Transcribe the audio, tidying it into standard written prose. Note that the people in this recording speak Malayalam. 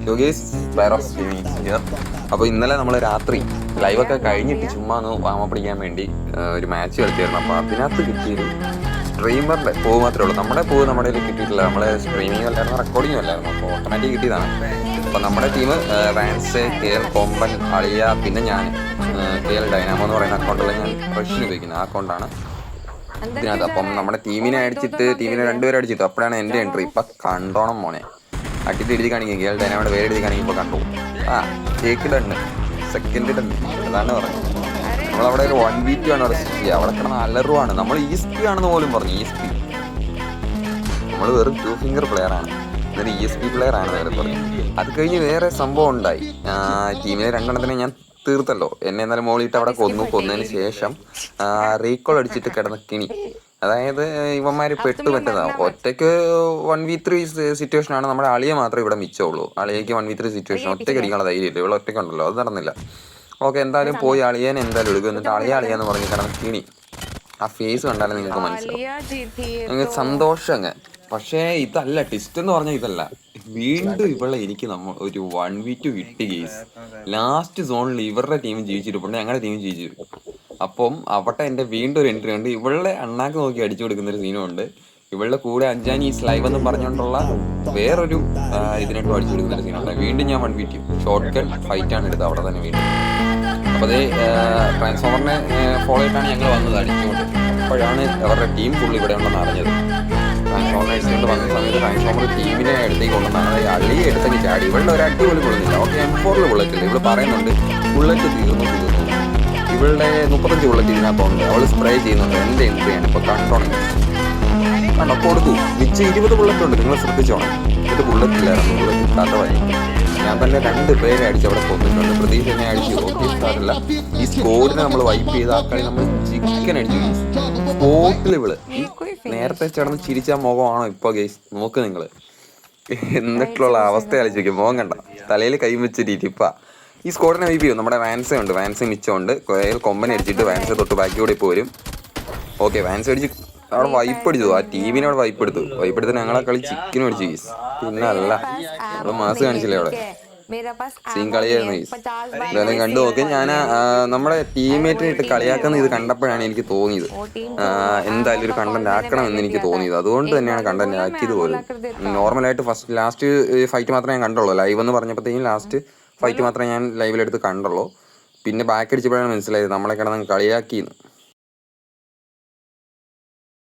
Yogesh ബൈറോസ് gaming here. അപ്പോൾ ഇന്നലെ നമ്മൾ രാത്രി ലൈവൊക്കെ കഴിഞ്ഞിട്ട് ചുമ്മാ ഒന്ന് വാമ പിടിക്കാൻ വേണ്ടി ഒരു മാച്ച് കളിച്ചായിരുന്നു. അപ്പോൾ അതിനകത്ത് കിട്ടിയൊരു സ്ട്രീമറിൻ്റെ പൂവ് മാത്രമേ ഉള്ളൂ. നമ്മുടെ പൂവ് നമ്മുടെ കയ്യിൽ കിട്ടിയിട്ടില്ല. നമ്മൾ സ്ട്രീമിംഗ് അല്ലായിരുന്നു, റെക്കോർഡിങ്ങും അല്ലായിരുന്നു. അപ്പോൾ ഓട്ടോമാറ്റിക് കിട്ടിയതാണ്. അപ്പോൾ നമ്മുടെ ടീം റാൻസ്, KL കൊമ്പൻ, അളിയ, പിന്നെ ഞാൻ KL ഡൈനാമോ എന്ന് പറയുന്ന അക്കൗണ്ടുള്ള ഞാൻ റഷ്യൻ ഉപയോഗിക്കുന്നത്. ആ അക്കൗണ്ടാണ് ഇതിനകത്ത്. അപ്പം നമ്മുടെ ടീമിനെ രണ്ടുപേരും അടിച്ചിട്ടു. അപ്പോഴാണ് എൻ്റെ എൻട്രി. ഇപ്പം കണ്ടോണം മോനെ, അടിയിട്ട് എഴുതി കാണിക്കും. KL ഡൈനാമോയുടെ പേര് എഴുതി കാണിക്കും. ഇപ്പോൾ കണ്ടു. കേക്ക് ഡണ്ണ്, സെക്കൻഡ് ഡണ്ണ്, അതാണ് പറഞ്ഞത്. നമ്മളവിടെ ഒരു 1v2 ആണ് അവിടെ സെറ്റ് ചെയ്യുക. അവിടെ കിടന്ന അലറുവാണ്. നമ്മൾ ESP ആണെന്ന് പോലും പറഞ്ഞു. ESP നമ്മൾ വെറും 2 ഫിംഗർ പ്ലെയറാണ്, എന്നിട്ട് ESP പ്ലെയർ ആണ് വേറെ പറഞ്ഞു. അത് കഴിഞ്ഞ് വേറെ സംഭവം ഉണ്ടായി. ടീമിലെ 2 എണ്ണത്തിനെ ഞാൻ തീർത്തല്ലോ. എന്നെ എന്നാലും മോളിയിട്ട് അവിടെ കൊന്നതിന് ശേഷം റീകോൾ അടിച്ചിട്ട് കിടന്ന കിണി. അതായത് ഇവന്മാർ പറ്റതാവും. ഒറ്റയ്ക്ക് 1v3 സിറ്റുവേഷനാണ്. നമ്മുടെ അളിയെ മാത്രമേ ഇവിടെ മിച്ചമുള്ളൂ. അളിയയ്ക്ക് 1v3 സിറ്റുവേഷൻ ഒറ്റയ്ക്ക് അടിക്കാനുള്ള ധൈര്യമില്ല. ഇവിടെ ഒറ്റയ്ക്കുണ്ടല്ലോ, അത് നടന്നില്ല. ഓക്കെ, എന്തായാലും പോയി അളിയനെ എന്തായാലും എടുക്കും. എന്നിട്ട് അളിയാന്ന് പറഞ്ഞ് കിടന്ന് കിണി. ആ ഫേസ് കണ്ടാലും നിങ്ങൾക്ക് മനസ്സിലാവും, നിങ്ങൾക്ക് സന്തോഷം അങ്ങ്. പക്ഷേ ഇതല്ല ട്വിസ്റ്റ് എന്ന് പറഞ്ഞാൽ, ഇതല്ല. വീണ്ടും ഇവളെ എനിക്ക് ഒരു 1v2 കിട്ടി കേസ്. ലാസ്റ്റ് സോണിൽ ഇവരുടെ ടീം ജയിച്ചിട്ടുണ്ട്, ഞങ്ങളുടെ ടീം ജയിച്ചിട്ടുണ്ട്. അപ്പം അവിടെ എൻ്റെ വീണ്ടും ഒരു എൻട്രി ഉണ്ട്. ഇവളുടെ അണ്ണാക്ക് നോക്കി അടിച്ചു കൊടുക്കുന്നൊരു സീനുണ്ട്. ഇവളുടെ കൂടെ അഞ്ചാനീസ് ലൈവ് എന്ന് പറഞ്ഞുകൊണ്ടുള്ള വേറൊരു ഇതിനായിട്ട് അടിച്ചു കൊടുക്കുന്നൊരു സീനുണ്ട്. വീണ്ടും ഞാൻ 1v2 ഷോർട്ട് ഗൺ ഫൈറ്റാണ് എടുത്തത് അവിടെ തന്നെ വീണ്ടും. അപ്പോൾ അതേ ട്രാൻസ്ഫോമറിനെ ഫോളോ ആയിട്ടാണ് ഞങ്ങൾ വന്നത് അടിച്ചുകൊണ്ട്. അപ്പോഴാണ് അവരുടെ ടീം ഫുള്ള് ഇവിടെ ഉണ്ടെന്ന് അറിഞ്ഞത്. ട്രാൻസ്ഫോമർ അടിച്ചുകൊണ്ട് വന്ന സമയത്ത് ട്രാൻസ്ഫോമർ ടീമിനെ അടുത്തേക്ക് കൊണ്ടുവന്നാണ്. അത് അള്ളി എടുത്തേക്ക് ചാടി. ഇവളുടെ ഒരു അടിപൊളി കൊള്ളുന്നില്ല. Okay, M4 ബുള്ളറ്റില്ല. ഇവള് പറയുന്നുണ്ട് ബുള്ളറ്റ് തീർന്നു. ഇവളുടെ 35 ബുള്ളറ്റ് ഇതിനകത്തുണ്ട്. അവൾ സ്പ്രേ ചെയ്യുന്നുണ്ട്. എൻ്റെ എൻട്രിയാണ് ഇപ്പോൾ കണ്ടോണെങ്കിൽ. കണ്ടോ, കൊടുത്തു മിച്ച 20 ബുള്ളറ്റ് ഉണ്ട്. നിങ്ങൾ ശ്രദ്ധിച്ചോണം. ഇത് ബുള്ളറ്റ് ഇല്ലായിരുന്നു, ബുള്ളറ്റ് കിട്ടാത്തതായി. ഞാൻ തന്നെ 2 പേരെ അടിച്ച് അവിടെ കൊന്നിട്ടുണ്ട്. പ്രതീക്ഷ എന്നെ അടിച്ചു. ഓക്കെ, സാറില്ല. ഈ സ്കോഡിനെ നമ്മൾ വൈപ്പ് ചെയ്ത ആ കളി നമ്മൾ ചിക്കൻ അടിച്ചു. സ്പോട്ടിൽ ഇവള് നേരത്തെ ചേർന്ന് ചിരിച്ച മുഖമാണോ ഇപ്പോൾ ഗെയ്സ്? നോക്ക് നിങ്ങൾ. എന്നിട്ടുള്ള അവസ്ഥ ആലോചിക്കും. മുഖം കണ്ട, തലയിൽ കൈ വെച്ചിട്ടിരിപ്പാ. ഈ സ്കോഡിനെ വൈപ്പ് ചെയ്യും. നമ്മുടെ വാൻസേ ഉണ്ട്, വാൻസ് മിച്ചമുണ്ട്. കൊമ്പനെ അടിച്ചിട്ട് വാൻസ് തൊട്ട് ബാക്കിയോടെ ഇപ്പോൾ വരും. ഓക്കെ, വാൻസ് അടിച്ച് അവിടെ വൈപ്പ് അടിച്ചു. ആ ടീമിനെ അവിടെ വൈപ്പ് എടുത്ത് ഞങ്ങളെ കളി ചിക്കനും അടിച്ചു ഗീസ്. പിന്നെ അല്ല, നമ്മൾ മാസ് കാണിച്ചില്ലേ അവിടെ. സീൻ കളിയായിരുന്നു ഗീസ്. എന്തായാലും കണ്ടു നോക്കി. ഞാൻ നമ്മുടെ ടീംമേറ്റിനെ ഇട്ട് കളിയാക്കുന്ന ഇത് കണ്ടപ്പോഴാണ് എനിക്ക് തോന്നിയത് എന്തായാലും ഒരു കണ്ടന്റ് ആക്കണം എന്ന് എനിക്ക് തോന്നിയത്. അതുകൊണ്ട് തന്നെയാണ് കണ്ടന്റ് ആക്കിയത് പോലും. നോർമലായിട്ട് ലാസ്റ്റ് ഫൈറ്റ് മാത്രമേ ഞാൻ കണ്ടുള്ളൂ. ലൈവ് എന്ന് പറഞ്ഞപ്പോഴത്തേക്കും ലാസ്റ്റ് ഫൈറ്റ് മാത്രമേ ഞാൻ ലൈവിലെടുത്ത് കണ്ടുള്ളൂ. പിന്നെ ബാക്ക് അടിച്ചപ്പോഴാണ് മനസ്സിലായത് നമ്മളെ കിടന്ന് കളിയാക്കിയെന്ന്.